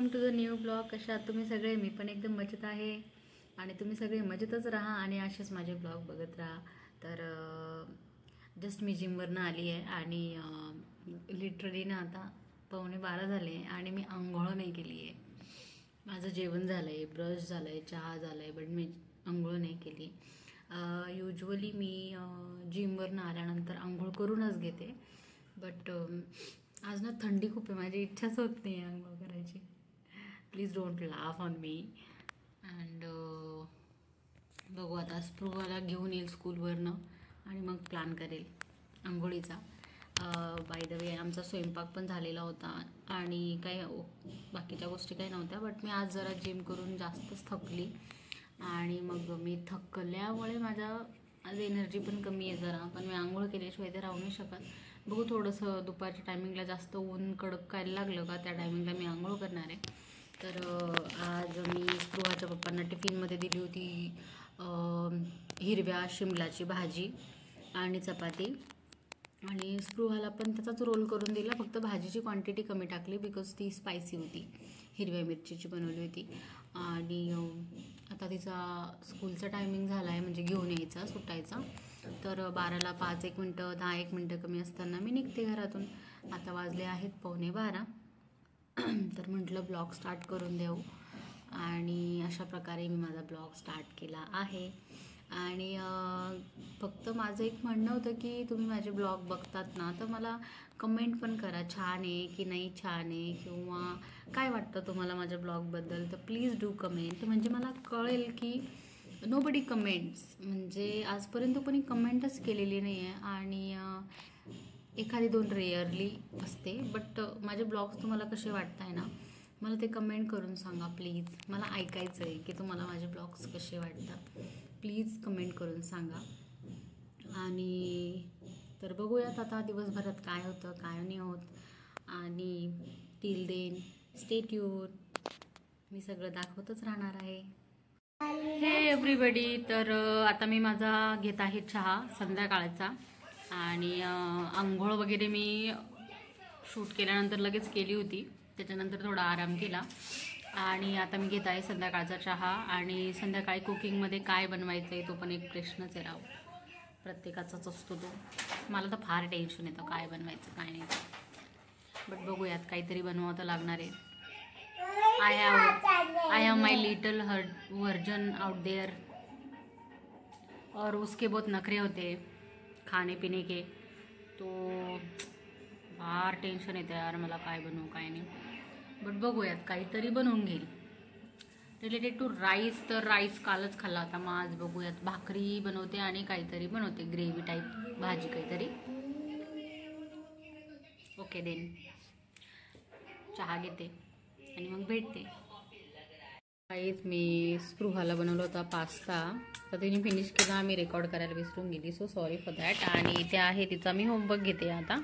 Welcome to the new blog. कशा आहात तुम्ही सगळे? मी पण एकदम मजेत आहे आणि तुम्ही सगळे मजेतच राहा आणि असेच माझे ब्लॉग बघत राहा. तर जस्ट मी जिमवरनं आली आहे आणि लिटरली ना आता 11:15 झाले आणि मी आंघोळ नाही केली आहे. माझं जेवण झालं आहे, ब्रश झालं आहे, चहा झाला आहे, बट मी आंघोळ नाही केली. युजली मी जिमवरनं आल्यानंतर आंघोळ करूनच घेते, बट आज ना थंडी खूप आहे, माझी इच्छाच होत नाही आहे आंघोळ करायची. Please don't laugh on me. And बघू आता स्पृहाला घेऊन येईल स्कूलवरनं आणि मग प्लॅन करेल आंघोळीचा. बाय द वे आमचा स्वयंपाक पण झालेला होता आणि काही बाकीच्या गोष्टी काही नव्हत्या, बट मी आज जरा जिम करून जास्तच थकली आणि मग मी थकल्यामुळे माझ्या आज एनर्जी पण कमी आहे जरा. पण मी आंघोळ केल्याशिवाय ते राहू नाही शकत. बघू थोडंसं दुपारच्या टायमिंगला जास्त ऊन कडकायला लागलं का त्या टायमिंगला मी आंघोळ करणार आहे. तर आज मी स्पृहाच्या पप्पांना टिफिनमध्ये दिली होती हिरव्या शिमलाची भाजी आणि चपाती, आणि स्पृहाला पण त्याचाच रोल करून दिला, फक्त भाजीची क्वांटिटी कमी टाकली बिकॉज ती स्पायसी होती, हिरव्या मिरचीची बनवली होती. आणि आता तिचा स्कूलचा टायमिंग झाला आहे, म्हणजे घेऊन यायचा सुटायचा. तर 12ला 5-1 मिनटं 10-1 मिनटं कमी असताना मी निघते घरातून. आता वाजले आहेत 11:15. तर म्हटलं ब्लॉग स्टार्ट करून देऊ आणि अशा प्रकारे मी माझा ब्लॉग स्टार्ट केला आहे. आणि फक्त माझं एक म्हणणं होतं की तुम्ही माझे ब्लॉग बघतात ना, तर मला कमेंट पण करा, छान आहे की नाही छान आहे, किंवा काय वाटतं तुम्हाला माझ्या ब्लॉगबद्दल. तर प्लीज डू कमेंट, म्हणजे मला कळेल की नोबडी कमेंट्स, म्हणजे आजपर्यंत कोणी कमेंटच केलेली नाही आहे आणि एखादी दोन रेअरली असते. बट माझे ब्लॉग्स तुम्हाला कसे वाटत आहे ना, मला ते कमेंट करून सांगा प्लीज. मला ऐकायचं आहे की तुम्हाला माझे ब्लॉग्स कसे वाटतात, प्लीज कमेंट करून सांगा. आणि तर बघूयात आता दिवसभरात काय होतं काय नाही होत. आणि टिल देन स्टे ट्यून, मी सगळं दाखवतच राहणार आहे. हे एव्हरीबडी, तर आता मी माझा घेत आहे चहा संध्याकाळचा आणि आंघोळ वगैरे मी शूट केल्यानंतर लगेच केली होती, त्याच्यानंतर थोडा आराम केला आणि आता मी घेत आहे संध्याकाळचा चहा. आणि संध्याकाळी कुकिंगमध्ये काय बनवायचं आहे तो पण एक प्रश्नच आहे राव, प्रत्येकाचाच असतो तो. मला तर फार टेन्शन येतं काय बनवायचं काय नाही, बट बघूयात काहीतरी बनवावं तर लागणार आहे. I have my little version out there, और उसके बहुत नखरे होते खाने पीने के, तो फार टेन्शन येतं यार मला काय बनवू काय नाही. बट बघूयात काहीतरी बनवून घेईल. रिलेटेड टू राईस, तर राईस कालच खाल्ला होता, मग आज बघूयात भाकरी बनवते आणि काहीतरी बनवते ग्रेव्ही टाईप भाजी काहीतरी. ओके देन चहा घेते आणि मग भेटते. काहीच मी स्पृहाला बनवला होता पास्ता, तर तिने फिनिश केला, आम्ही रेकॉर्ड करायला विसरून गेली, सो सॉरी फॉर दॅट. आणि ते आहे तिचा मी होमवर्क घेते आता.